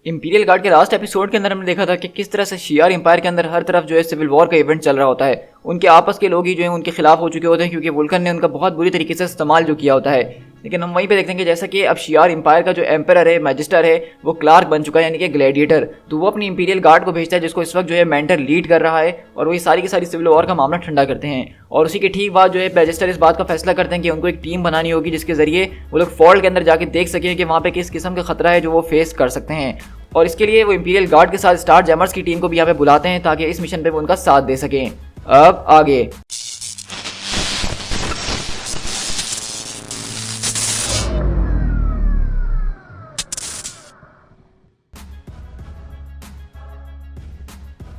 Imperial guard के last episode के अंदर हमने देखा था कि किस तरह से शियार एम्पायर के अंदर हर तरफ जो है सिविल वॉर का इवेंट चल रहा होता है। उनके आपस के लोग ही जो है उनके खिलाफ हो चुके होते हैं क्योंकि वुल्कन ने उनका बहुत बुरी तरीके से इस्तेमाल जो किया होता है। लेकिन हम वहीं पे देखते हैं कि जैसा कि अब शियार एम्पायर का जो एम्परर है, मैजिस्टर है, वो क्लार्क बन चुका है यानी कि ग्लैडिएटर। तो वो अपनी इंपीरियल गार्ड को भेजता है जिसको इस वक्त जो है मेंटर लीड कर रहा है और वही सारी की सारी सिविल वॉर का मामला ठंडा करते हैं। और उसी के ठीक बाद जो है मैजिस्टर इस बात का फैसला करते हैं कि उनको एक टीम बनानी होगी जिसके जरिए वो लोग फॉल्ट के अंदर जाके देख सकें कि वहाँ पे किस किस्म का खतरा है जो वो फेस कर सकते हैं। और इसके लिए वो इंपीरियल गार्ड के साथ स्टार जैमर्स की टीम को भी यहाँ पे बुलाते हैं ताकि इस मिशन पे वो उनका साथ दे सकें। अब आगे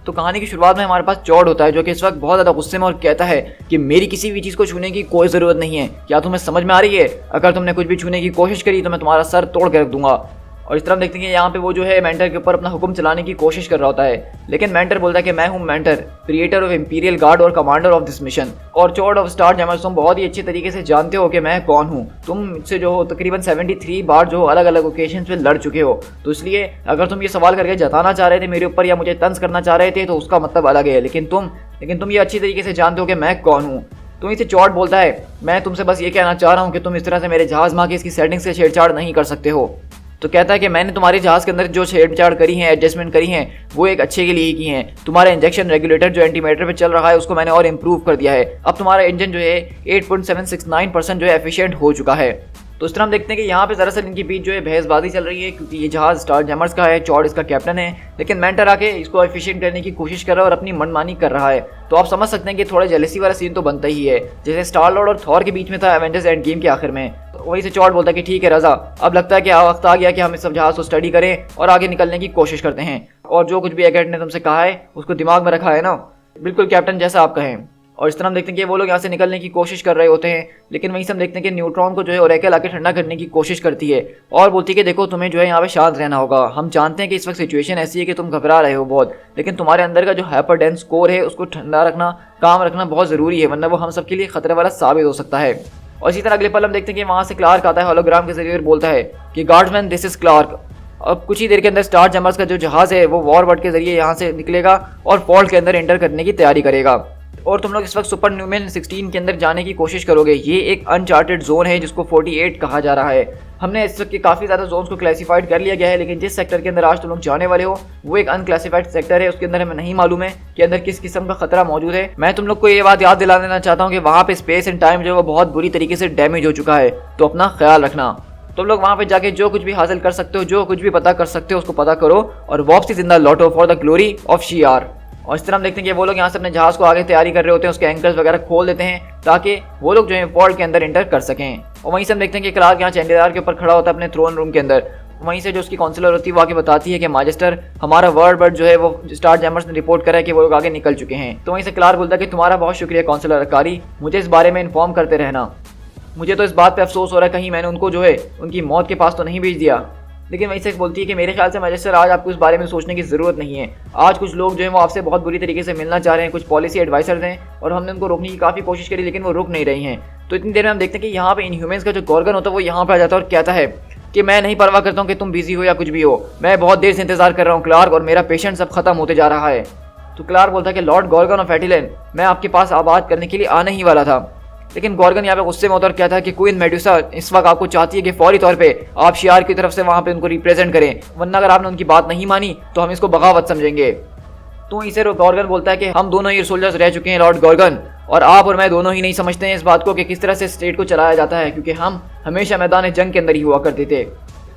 तो कहानी की शुरुआत में हमारे पास चॉड होता है जो कि इस वक्त बहुत ज़्यादा गुस्से में और कहता है कि मेरी किसी भी चीज़ को छूने की कोई ज़रूरत नहीं है। क्या तुम्हें समझ में आ रही है? अगर तुमने कुछ भी छूने की कोशिश करी तो मैं तुम्हारा सर तोड़ के रख दूंगा। और इस तरह देखते हैं कि यहाँ पे वो जो है मेंटर के ऊपर अपना हुक्म चलाने की कोशिश कर रहा होता है। लेकिन मेंटर बोलता है कि मैं हूँ mentor, creator of imperial guard और कमांडर ऑफ दिस मिशन। और चॉड ऑफ स्टार जैमर्स, तुम बहुत ही अच्छे तरीके से जानते हो कि मैं कौन हूँ। तुम मुझसे जो हो तकरीबन 73 बार जो अलग अलग ओकेजन पे लड़ चुके हो। तो इसलिए अगर तुम ये सवाल करके जताना चाह रहे थे मेरे ऊपर या मुझे तंज करना चाह रहे थे तो उसका मतलब अलग है। लेकिन तुम ये अच्छी तरीके से जानते हो कि मैं कौन हूँ। तो इसे चॉड बोलता है मैं तुमसे बस ये कहना चाह रहा हूँ कि तुम इस तरह से मेरे जहाज माँ की इसकी सेटिंग से छेड़छाड़ नहीं कर सकते हो। तो कहता है कि मैंने तुम्हारे जहाज़ के अंदर जो छेड़छाड़ करी है, एडजस्टमेंट करी है, वो एक अच्छे के लिए ही की हैं। तुम्हारा इंजेक्शन रेगुलेटर जो एंटीमेटर पे चल रहा है उसको मैंने और इम्प्रूव कर दिया है। अब तुम्हारा इंजन जो है 8.769% जो है एफिशिएंट हो चुका है। तो इस तरह हम देखते हैं कि यहाँ पे दरअसल इनकी बीच जो है बहसबाजी चल रही है क्योंकि ये जहाज स्टार जैमर्स का है, चॉड इसका कैप्टन है। लेकिन मेंटर आके इसको एफिशिएंट करने की कोशिश कर रहा है और अपनी मनमानी कर रहा है। तो आप समझ सकते हैं कि थोड़ा जेलसी वाला सीन तो बनता ही है, जैसे स्टार लॉर्ड और थॉर के बीच में था एवेंजर्स एंड गेम के आखिर में। वहीं से चॉड बोलता है कि ठीक है रजा, अब लगता है कि वक्त आ गया कि हम इस सब जहाज को स्टडी करें और आगे निकलने की कोशिश करते हैं। और जो कुछ भी एकेट ने तुमसे कहा है उसको दिमाग में रखा है ना? बिल्कुल कैप्टन, जैसा आप कहें। और इस तरह हम देखते हैं कि वो लोग यहाँ से निकलने की कोशिश कर रहे होते हैं। लेकिन वहीं से हम देखते हैं कि न्यूट्रॉन को जो है ओरेकल आके ठंडा करने की कोशिश करती है और बोलती है कि देखो तुम्हें जो है यहाँ पे शांत रहना होगा। हम जानते हैं कि इस वक्त सिचुएशन ऐसी है कि तुम घबरा रहे हो बहुत, लेकिन तुम्हारे अंदर का जो हाइपर डेंस कोर है उसको ठंडा रखना, काम रखना बहुत ज़रूरी है, वरना वो हम सबके लिए खतरे वाला साबित हो सकता है। और इसी तरह अगले पल हम देखते हैं कि वहाँ से क्लार्क आता है होलोग्राम के जरिए और बोलता है कि गार्ड्समैन दिस इज क्लार्क। अब कुछ ही देर के अंदर स्टार जैमर्स का जो जहाज़ है वो वॉरबर्ड के जरिए यहाँ से निकलेगा और फॉल्ट के अंदर एंटर करने की तैयारी करेगा। और तुम लोग इस वक्त सुपर न्यूमेन 16 के अंदर जाने की कोशिश करोगे। ये एक अनचार्टेड जोन है जिसको 48 कहा जा रहा है। हमने इस वक्त के काफ़ी ज़्यादा जोन्स को क्लासिफाइड कर लिया गया है, लेकिन जिस सेक्टर के अंदर आज तुम लोग जाने वाले हो वो एक अनक्लासिफाइड सेक्टर है। उसके अंदर हमें नहीं मालूम है कि अंदर किस किस्म का खतरा मौजूद है। मैं तुम लोग को ये बात याद दिला देना चाहता हूँ कि वहाँ पे स्पेस एंड टाइम जो है वो बहुत बुरी तरीके से डैमेज हो चुका है, तो अपना ख्याल रखना। तुम लोग वहाँ पे जाके जो कुछ भी हासिल कर सकते हो, जो कुछ भी पता कर सकते हो उसको पता करो और वापसी जिंदा लौटो फॉर द ग्लोरी ऑफ शियार। और इस तरह हम देखते हैं कि वो लोग यहाँ से अपने जहाज़ को आगे तैयारी कर रहे होते हैं, उसके एंकर्स वगैरह खोल देते हैं ताकि वो लोग जो है फॉल्ट के अंदर एंटर कर सकें। और वहीं से हम देखते हैं कि क्लार्क यहाँ चैंडेलर के ऊपर खड़ा होता है अपने थ्रोन रूम के अंदर। वहीं से जो उसकी काउंसलर होती है वो आके बताती है कि मैजिस्टर, हमारा वर्ड बर्ड जो है वो स्टार जैमर्स ने रिपोर्ट करा है कि वो लोग आगे निकल चुके हैं। तो वहीं से क्लार्क बोलता है कि तुम्हारा बहुत शुक्रिया काउंसलर अकारी, मुझे इस बारे में इन्फॉर्म करते रहना। मुझे तो इस बात पर अफसोस हो रहा है कहीं मैंने उनको जो है उनकी मौत के पास तो नहीं भेज दिया। लेकिन वहीं से बोलती है कि मेरे ख्याल से मैजिस्टर आज आपको इस बारे में सोचने की ज़रूरत नहीं है। आज कुछ लोग जो हैं वो आपसे बहुत बुरी तरीके से मिलना चाह रहे हैं, कुछ पॉलिसी एडवाइजर्स हैं और हमने उनको रोकने की काफ़ी कोशिश करी लेकिन वो रुक नहीं रही हैं। तो इतनी देर में हम देखते हैं कि यहाँ पे इनह्यूमन्स का जो गॉर्गन होता है वो यहाँ पर आ जाता है और कहता है कि मैं नहीं परवाह करता हूँ कि तुम बिजी हो या कुछ भी हो, मैं बहुत देर से इंतजार कर रहा हूँ क्लार्क और मेरा पेशेंस अब खत्म होते जा रहा है। तो क्लार्क बोलता है कि लॉर्ड गॉर्गन ऑफ एटिलन, मैं आपके पास आबाद करने के लिए आने ही वाला था। लेकिन गॉर्गन यहाँ पे गुस्से में होता है और कहता है कि क्वीन मेडुसा इस वक्त आपको चाहती है कि फौरी तौर पे आप शियार की तरफ से वहाँ पे उनको रिप्रेजेंट करें, वरना अगर आपने उनकी बात नहीं मानी तो हम इसको बगावत समझेंगे। तो इसे गॉर्गन बोलता है कि हम दोनों ही सोल्जर्स रह चुके हैं लॉर्ड गॉर्गन, और आप और मैं दोनों ही नहीं समझते हैं इस बात को कि किस तरह से स्टेट को चलाया जाता है, क्योंकि हम हमेशा मैदान जंग के अंदर ही हुआ करते थे।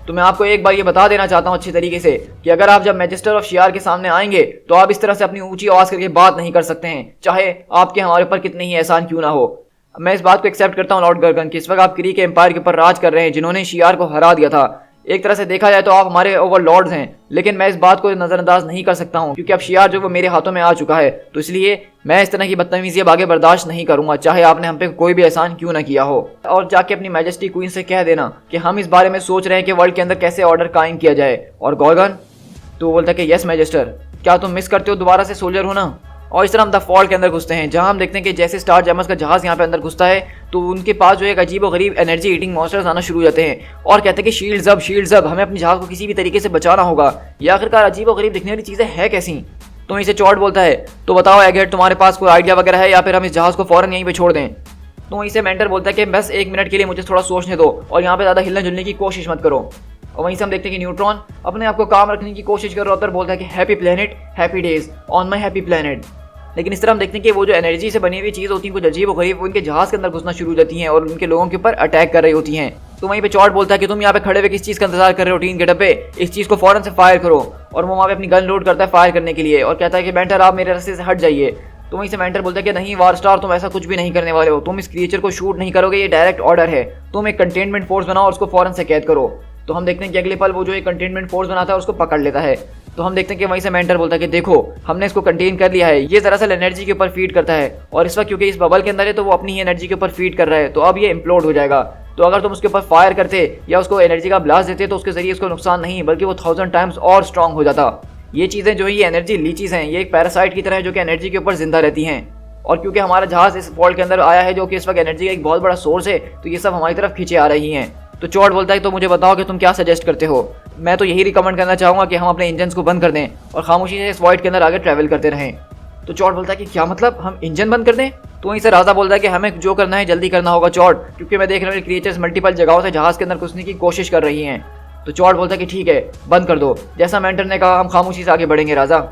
तो मैं आपको एक बार ये बता देना चाहता हूँ अच्छी तरीके से कि अगर आप जब मैजिस्टर ऑफ शियार के सामने आएंगे तो आप इस तरह से अपनी ऊंची आवाज़ करके बात नहीं कर सकते हैं, चाहे आपके हमारे ऊपर कितने ही एहसान क्यों ना हो। मैं इस बात को एक्सेप्ट करता हूँ लॉर्ड गॉर्गन कि इस वक्त आप क्री के एम्पायर के ऊपर राज कर रहे हैं जिन्होंने शियार को हरा दिया था। एक तरह से देखा जाए तो आप हमारे ओवरलॉर्ड्स हैं, लेकिन मैं इस बात को नज़रअंदाज नहीं कर सकता हूँ क्योंकि अब शियार जो वो मेरे हाथों में आ चुका है। तो इसलिए मैं इस तरह की बदतमीजी अब आगे बर्दाश्त नहीं करूँगा, चाहे आपने हम पे कोई भी एहसान क्यों ना किया हो। और जाके अपनी मैजेस्टी क्वीन से कह देना कि हम इस बारे में सोच रहे हैं कि वर्ल्ड के अंदर कैसे ऑर्डर कायम किया जाए। और गॉर्गन तो बोलता है कि यस मैजिस्टर, क्या तुम मिस करते हो दोबारा से सोल्जर होना? और इस तरह हम द फॉल्ट के अंदर घुसते हैं, जहां हम देखते हैं कि जैसे स्टार जैमर्स का जहाज यहाँ पे अंदर घुसता है तो उनके पास जो एक अजीब और गरीब एनर्जी ईटिंग मॉन्स्टर्स आना शुरू हो जाते हैं और कहते हैं कि शील्ड्स अप, हमें अपने जहाज को किसी भी तरीके से बचाना होगा। ये आखिरकार अजीब और गरीब दिखने वाली चीज़ें है कैसी? तो इसे चॉट बोलता है, तो बताओ एगहेड, तुम्हारे पास कोई आइडिया वगैरह है या फिर हम इस जहाज को फौरन यहीं पे छोड़ दें? तो वहीं से मेंटर बोलता है कि बस 1 मिनट के लिए मुझे थोड़ा सोचने दो और यहाँ पे ज़्यादा हिलने जुलने की कोशिश मत करो। और वहीं से हम देखते हैं कि न्यूट्रॉन अपने आप को काम रखने की कोशिश कर रहा होता है और बोलता है कि happy planet, happy days on my happy planet. लेकिन इस तरह हम देखते हैं कि वो जो एनर्जी से बनी हुई चीज़ होती है कुछ अजीब और गरीब उनके जहाज के अंदर घुसना शुरू हो जाती हैं और उनके लोगों के ऊपर अटैक कर रही होती हैं। तो वहीं पे चॉट बोलता है कि तुम यहाँ पे खड़े हुए किस चीज़ का इंतजार कर रहे हो टीन के डब्बे, इस चीज़ को फौरन से फायर करो। और वो वहाँ पे अपनी गन लोड करता है फायर करने के लिए और कहता है कि मेंटर आप मेरे रास्ते से हट जाइए। तो वहीं से मेंटर बोलता है कि नहीं वार स्टार, तुम ऐसा कुछ भी नहीं करने वाले हो, तुम इस क्रिएचर को शूट नहीं करोगे, ये डायरेक्ट ऑर्डर है, तुम एक कंटेनमेंट फोर्स बनाओ और उसको फौरन से कैद करो। तो हम देखते हैं कि अगले पल वो जो एक कंटेनमेंट फोर्स बनाता है उसको पकड़ लेता है। तो हम देखते हैं कि वहीं से मेंटर बोलता है कि देखो हमने इसको कंटेन कर लिया है, ये दरअसल एनर्जी के ऊपर फीड करता है और इस वक्त क्योंकि इस बबल के अंदर है तो वो अपनी ही एनर्जी के ऊपर फीड कर रहा है, तो अब ये इम्प्लोड हो जाएगा। तो अगर तुम उसके ऊपर फायर करते या उसको एनर्जी का ब्लास्ट देते तो उसके जरिए उसको नुकसान नहीं बल्कि वो 1000 टाइम्स और स्ट्रॉन्ग हो जाता। ये चीज़ें जो है ये एनर्जी लीचीज हैं, ये एक पैरासाइट की तरह है जो कि एनर्जी के ऊपर जिंदा रहती हैं। और क्योंकि हमारा जहाज इस फॉल्ट के अंदर आया है जो कि इस वक्त एनर्जी का एक बहुत बड़ा सोर्स है, तो ये सब हमारी तरफ खींचे आ रही हैं। तो चॉट बोलता है तो मुझे बताओ कि तुम क्या सजेस्ट करते हो? मैं तो यही रिकमेंड करना चाहूँगा कि हम अपने इंजन को बंद कर दें और खामोशी से इस वॉइड के अंदर आगे ट्रैवल करते रहें। तो चॉट बोलता है कि क्या मतलब, हम इंजन बंद कर दें? तो वहीं से राजा बोलता है कि हमें जो करना है जल्दी करना होगा चॉट, क्योंकि मैं देख रहा हूँ क्रिएचर्स मल्टीपल जगहों से जहाज के अंदर घुसने की कोशिश कर रही हैं। तो चॉट बोलता है कि ठीक है बंद कर दो, जैसा मेंटर ने कहा हम खामोशी से आगे बढ़ेंगे राजा।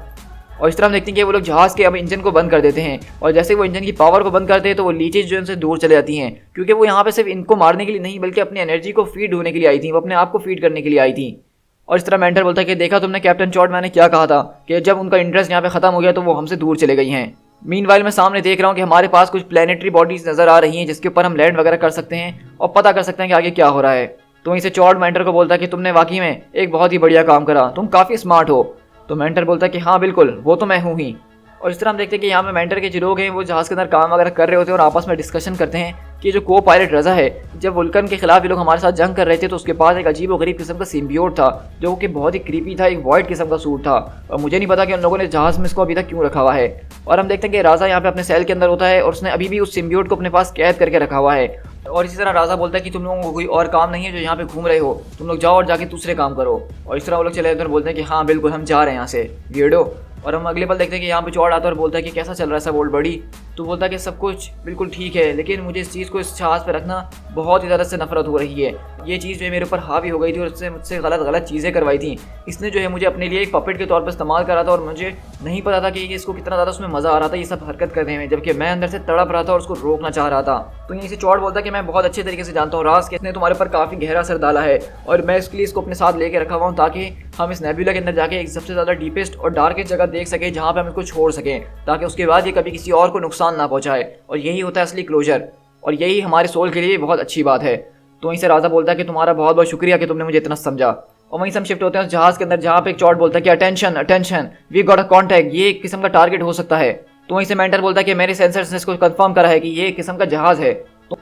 और इस तरह हम देखते हैं कि वो लोग जहाज़ के अब इंजन को बंद कर देते हैं और जैसे वो इंजन की पावर को बंद करते हैं तो वो लीचेज जो उनसे दूर चले जाती हैं, क्योंकि वो यहाँ पे सिर्फ इनको मारने के लिए नहीं बल्कि अपनी एनर्जी को फीड होने के लिए आई थी, वो अपने आप को फीड करने के लिए आई थी। और इस तरह मेंटर बोलता है कि देखा तुमने कैप्टन चॉट, मैंने क्या कहा था कि जब उनका इंटरेस्ट यहाँ पे खत्म हो गया तो वो हमसे दूर चले गई हैं। मीनवाइल मैं सामने देख रहा हूँ कि हमारे पास कुछ प्लेनेटरी बॉडीज नजर आ रही हैं जिसके ऊपर हम लैंड वगैरह कर सकते हैं और पता कर सकते हैं कि आगे क्या हो रहा है। तो वहीं से चॉट मेंटर को बोलता है कि तुमने वाकई में एक बहुत ही बढ़िया काम करा, तुम काफ़ी स्मार्ट हो। तो मेंटर बोलता है कि हाँ बिल्कुल, वो तो मैं हूँ ही। और इस तरह हम देखते हैं कि यहाँ पे मेंटर के जो लोग हैं वो जहाज़ के अंदर काम वगैरह कर रहे होते हैं और आपस में डिस्कशन करते हैं कि जो को पायलट रजा है, जब वुल्कन के खिलाफ ये लोग हमारे साथ जंग कर रहे थे तो उसके पास एक अजीब और गरीब किस्म का सिम्बियोट था जो कि बहुत ही क्रीपी था, एक वॉइड किस्म का सूट था और मुझे नहीं पता कि उन लोगों ने जहाज़ में इसको अभी तक क्यों रखा हुआ है। और हम देखते हैं कि राजा यहाँ पे अपने सेल के अंदर होता है और उसने अभी भी उस सिम्बियोट को अपने पास कैद करके रखा हुआ है। और इसी तरह राजा बोलता है कि तुम लोगों को कोई और काम नहीं है जो यहाँ पे घूम रहे हो, तुम लोग जाओ और जाके दूसरे काम करो। और इस तरह वो लोग चले जाते हैं और बोलते हैं कि हाँ बिल्कुल हम जा रहे हैं यहाँ से वियर्डो। और हम अगले पल देखते हैं कि यहाँ पे चौड़ आता है और बोलता है कि कैसा चल रहा है सब ओल्ड बड़ी। तो बोलता है कि सब कुछ बिल्कुल ठीक है, लेकिन मुझे इस चीज़ को इस जहाज़ पे रखना बहुत ही ज़्यादा से नफरत हो रही है। ये चीज़ जो है मेरे ऊपर हावी हो गई थी और उससे मुझसे गलत चीज़ें करवाई थी। इसने जो है मुझे अपने लिए एक पपेट के तौर पर इस्तेमाल करा था और मुझे नहीं पता था कि इसको कितना ज़्यादा उसमें मज़ा आ रहा था ये सब हरकत करने में, जबकि मैं अंदर से तड़प रहा था और उसको रोकना चाह रहा था। तो यहीं से चौड़ बोलता है कि मैं बहुत अच्छे तरीके से जानता हूँ राज, कि इसने तुम्हारे ऊपर काफ़ी गहरा असर डाला है और मैं इसके लिए इसको अपने साथ लेके रखा हुआ हूँ ताकि हम इस नेबुला के अंदर जाके एक सबसे ज़्यादा डीपेस्ट और डार्केस्ट जगह देख सकें जहाँ पे हम इसको छोड़ सकें, ताकि उसके बाद ये कभी किसी और को नुकसान ना पहुँचाए। और यही होता है असली क्लोजर और यही हमारे सोल के लिए बहुत अच्छी बात है। तो वहीं से राजा बोलता है कि तुम्हारा बहुत बहुत शुक्रिया कि तुमने मुझे इतना समझा। और वहीं से हम शिफ्ट होते हैं उस जहाज़ के अंदर जहाँ पे एक चॉट बोलता है कि attention attention we got a contact, ये एक किस्म का टारगेट हो सकता है। तो वहीं से मेंटर बोलता है कि मेरे सेंसर्स ने इसको कंफर्म करा है कि ये एक किस्म का जहाज़ है।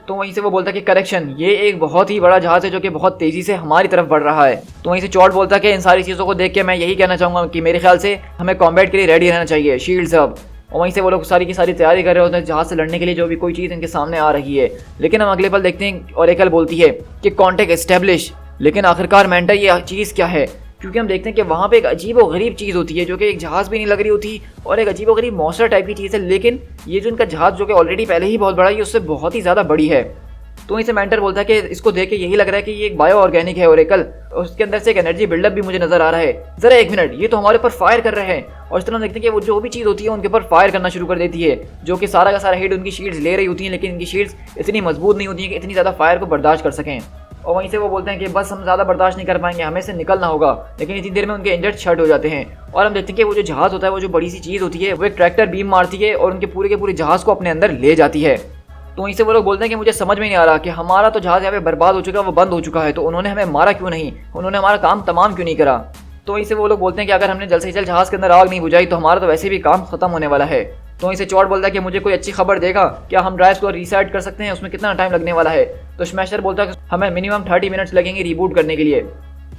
तो वहीं से वो बोलता है कि करेक्शन, ये एक बहुत ही बड़ा जहाज़ है जो कि बहुत तेज़ी से हमारी तरफ बढ़ रहा है। तो वहीं से चॉट बोलता है कि इन सारी चीज़ों को देख के मैं यही कहना चाहूँगा कि मेरे ख्याल से हमें कॉम्बैट के लिए रेडी रहना चाहिए, शील्ड्स अप। और वहीं से वो लोग सारी की सारी तैयारी कर रहे होते हैं जहाज़ से लड़ने के लिए जो भी कोई चीज़ इनके सामने आ रही है। लेकिन हम अगले पल देखते हैं ओरेकल बोलती है कि कॉन्टैक्ट एस्टेब्लिश। लेकिन आखिरकार मेंटर ये चीज़ क्या है, क्योंकि हम देखते हैं कि वहाँ पे एक अजीब और गरीब चीज़ होती है जो कि एक जहाज़ भी नहीं लग रही होती और एक अजीब और गरीब मॉन्स्टर टाइप की चीज़ है। लेकिन ये जो इनका जहाज़ जो कि ऑलरेडी पहले ही बहुत बड़ा है, ये उससे बहुत ही ज़्यादा बड़ी है। तो इसे मेंटर बोलता है कि इसको देख के यही लग रहा है कि ये एक बायो ऑर्गेनिक है ओरेकल, और उसके अंदर से एक एनर्जी बिल्डअप भी मुझे नजर आ रहा है। जरा एक मिनट, ये तो हमारे ऊपर फायर कर रहे हैं। और इस तरह देखते हैं कि वो जो भी चीज़ होती है उनके ऊपर फायर करना शुरू कर देती है, जो कि सारा का सारा हिट उनकी शील्ड्स ले रही होती हैं, लेकिन इनकी शील्ड्स इतनी मजबूत नहीं होती हैं कि इतनी ज़्यादा फायर को बर्दाश्त कर सकें। और वहीं से वो बोलते हैं कि बस हम ज़्यादा बर्दाश्त नहीं कर पाएंगे, हमें से निकलना होगा। लेकिन इतनी देर में उनके इंजर्ड शट हो जाते हैं और हम देखते हैं कि वो जो जहाज़ होता है, वो जो बड़ी सी चीज़ होती है, वो एक ट्रैक्टर बीम मारती है और उनके पूरे के पूरे जहाज़ को अपने अंदर ले जाती है। तो वहीं से वो लोग बोलते हैं कि मुझे समझ में नहीं आ रहा कि हमारा तो जहाज़ यहाँ पे बर्बाद हो चुका है, वो बंद हो चुका है, तो उन्होंने हमें मारा क्यों नहीं, उन्होंने हमारा काम तमाम क्यों नहीं करा। तो वहीं से वो लोग बोलते हैं कि अगर हमने जल्द से जल्द जहाज़ के अंदर आग नहीं बुझाई तो हमारा तो वैसे भी काम खत्म होने वाला है। तो वहीं से चॉट बोलता है कि मुझे कोई अच्छी खबर देगा, क्या हम ड्राइव्स को रीसेट कर सकते हैं, उसमें कितना टाइम लगने वाला है। तो स्मैशर बोलता है कि हमें मिनिमम 30 मिनट्स लगेंगे रीबूट करने के लिए।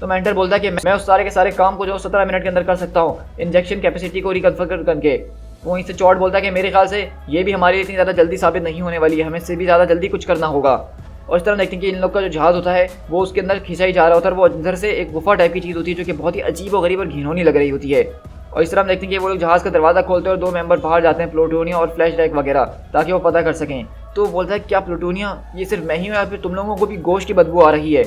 तो मेंटर बोलता है कि मैं उस सारे के सारे काम को जो 17 मिनट के अंदर कर सकता हूँ, इंजेक्शन कैपेसिटी को रिकन्फिगर करके। तो वहीं से चॉड बोलता है कि मेरे ख्याल से ये भी हमारे लिए इतनी ज़्यादा जल्दी साबित नहीं होने वाली है, हमें इससे भी ज़्यादा जल्दी कुछ करना होगा। और इस तरह देखते हैं कि इन लोग का जो जहाज़ होता है वो उसके अंदर खिंचा ही जा रहा होता है, और वो अंदर से एक गुफा टाइप की चीज़ होती है जो कि बहुत ही अजीब और गरीब और घिनौनी लग रही होती है। और इस तरह हम देखते हैं कि वो लोग जहाज़ का दरवाज़ा खोलते हैं और 2 मेंबर बाहर जाते हैं, प्लूटोनिया और फ्लैश ड्रैग वगैरह, ताकि वो पता कर सकें। तो बोलता है क्या प्लूटोनिया, ये सिर्फ मैं ही हूँ या फिर तुम लोगों को भी गोश्त की बदबू आ रही है?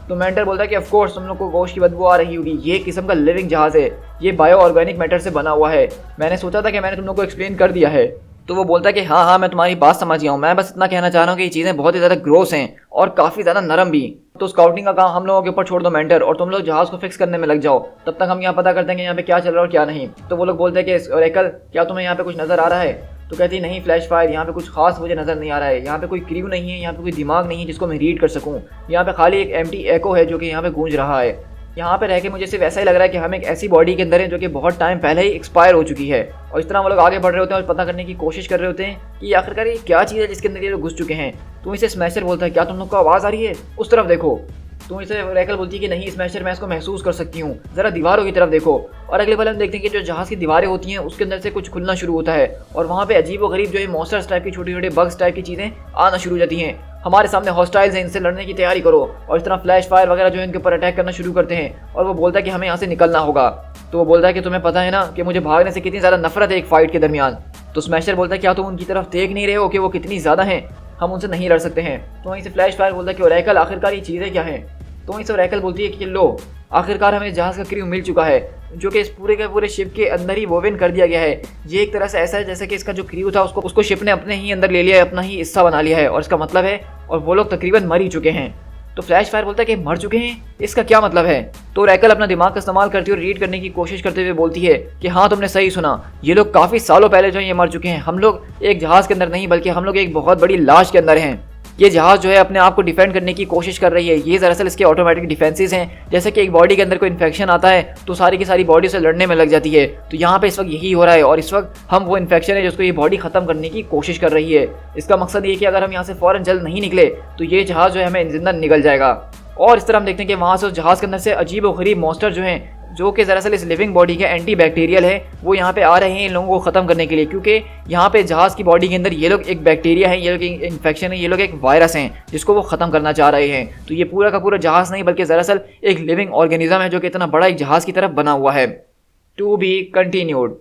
तो मेंटर बोलता है कि ऑफ कोर्स तुम लोग को गोश्त की बदबू आ रही होगी, ये एक किस्म का लिविंग जहाज़ है, ये बायो ऑर्गेनिक मैटर से बना हुआ है, मैंने सोचा था कि मैंने तुम लोग को एक्सप्लेन कर दिया है। तो वो बोलता है कि हाँ हाँ मैं तुम्हारी बात समझ गया हूँ, मैं बस इतना कहना चाह रहा हूँ कि ये चीज़ें बहुत ही ज़्यादा ग्रोस हैं और काफ़ी ज़्यादा नरम भी। तो स्काउटिंग का काम हम लोगों के ऊपर छोड़ दो मेंटर, और तुम लोग जहाज़ को फिक्स करने में लग जाओ, तब तक हम यहाँ पता करते हैं कि यहाँ पे क्या चल रहा है और क्या नहीं। तो वो लोग बोलते हैं कि ओरेकल क्या तुम्हें यहाँ पे कुछ नज़र आ रहा है? तो कहती नहीं फ्लैश फायर, यहाँ पे कुछ खास मुझे नज़र नहीं आ रहा है, यहाँ पे कोई क्रू नहीं है, यहाँ पे कोई दिमाग नहीं है जिसको मैं रीड कर सकूँ, यहाँ पे खाली एक एम्प्टी एको है जो कि यहाँ पे गूंज रहा है। यहाँ पे रह के मुझे सिर्फ ऐसा ही लग रहा है कि हम एक ऐसी बॉडी के अंदर हैं जो कि बहुत टाइम पहले ही एक्सपायर हो चुकी है। और इस तरह वो लोग आगे बढ़ रहे होते हैं और पता करने की कोशिश कर रहे होते हैं कि आखिरकार ये क्या चीज़ है जिसके अंदर ये लोग घुस चुके हैं। तो इसे स्मैशर बोलता है क्या तुम लोग को आवाज़ आ रही है? उस तरफ देखो। तो इसे रैकल बोलती है कि नहीं स्मैशर, मैं इसको महसूस कर सकती हूँ, ज़रा दीवारों की तरफ देखो। और अगले पल हम देखते हैं कि जो जहाज़ की दीवारें होती हैं उसके अंदर से कुछ खुलना शुरू होता है, और वहाँ पे अजीब व गरीब जो है मॉन्स्टर्स टाइप की छोटे छोटे बग्स टाइप की चीज़ें आना शुरू हो जाती हैं। हमारे सामने हॉस्टाइल्स हैं, इनसे लड़ने की तैयारी करो। और इस तरह फ्लैश फायर वगैरह जो है इनके ऊपर अटैक करना शुरू करते हैं, और वो बोलता है कि हमें यहाँ से निकलना होगा। तो वो बोलता है कि तुम्हें पता है ना कि मुझे भागने से कितनी ज़्यादा नफरत है एक फाइट के दरमियान। तो स्मैशर बोलता है क्या तुम उनकी तरफ देख नहीं रहे हो कि वो कितनी ज़्यादा हैं, हम उनसे नहीं लड़ सकते हैं। तो वहीं से फ्लैश फायर बोलता है कि ओरेकल आखिरकार ये चीज़ें क्या हैं? तो वहीं से ओरेकल बोलती है कि लो आखिरकार हमें जहाज़ का क्रू मिल चुका है जो कि इस पूरे के पूरे शिप के अंदर ही वोवेन कर दिया गया है। ये एक तरह से ऐसा है जैसे कि इसका जो क्रू था उसको शिप ने अपने ही अंदर ले लिया है, अपना ही हिस्सा बना लिया है, और इसका मतलब है और वो लोग तकरीबन मर ही चुके हैं। तो फ्लैश फायर बोलता है कि मर चुके हैं, इसका क्या मतलब है? तो ओरेकल अपना दिमाग का इस्तेमाल करती है और रीड करने की कोशिश करते हुए बोलती है कि हाँ तुमने सही सुना, ये लोग काफ़ी सालों पहले जो है ये मर चुके हैं। हम लोग एक जहाज़ के अंदर नहीं बल्कि हम लोग एक बहुत बड़ी लाश के अंदर हैं। ये जहाज़ जो है अपने आप को डिफेंड करने की कोशिश कर रही है। ये दरअसल इसके ऑटोमेटिक डिफेंसेस हैं, जैसे कि एक बॉडी के अंदर कोई इन्फेक्शन आता है तो सारी की सारी बॉडी से लड़ने में लग जाती है। तो यहाँ पे इस वक्त यही हो रहा है, और इस वक्त हम वो इन्फेक्शन है जिसको ये बॉडी ख़त्म करने की कोशिश कर रही है। इसका मकसद ये कि अगर हम यहाँ से फ़ौरन जल्द नहीं निकले तो ये जहाज़ जो है हमें जिंदा निकल जाएगा। और इस तरह हम देखते हैं कि वहाँ से उस जहाज़ के अंदर से अजीब व गरीब मॉन्स्टर जो हैं, जो कि दरअसल इस लिविंग बॉडी के एंटी बैक्टीरियल है, वो यहाँ पे आ रहे हैं इन लोगों को ख़त्म करने के लिए, क्योंकि यहाँ पे जहाज़ की बॉडी के अंदर ये लोग एक बैक्टीरिया है, ये लोग एक इन्फेक्शन है, ये लोग एक वायरस हैं जिसको वो ख़त्म करना चाह रहे हैं। तो ये पूरा का पूरा जहाज़ नहीं बल्कि दरअसल एक लिविंग ऑर्गेनिज्म है जो कि इतना बड़ा एक जहाज़ की तरफ बना हुआ है। To be continued.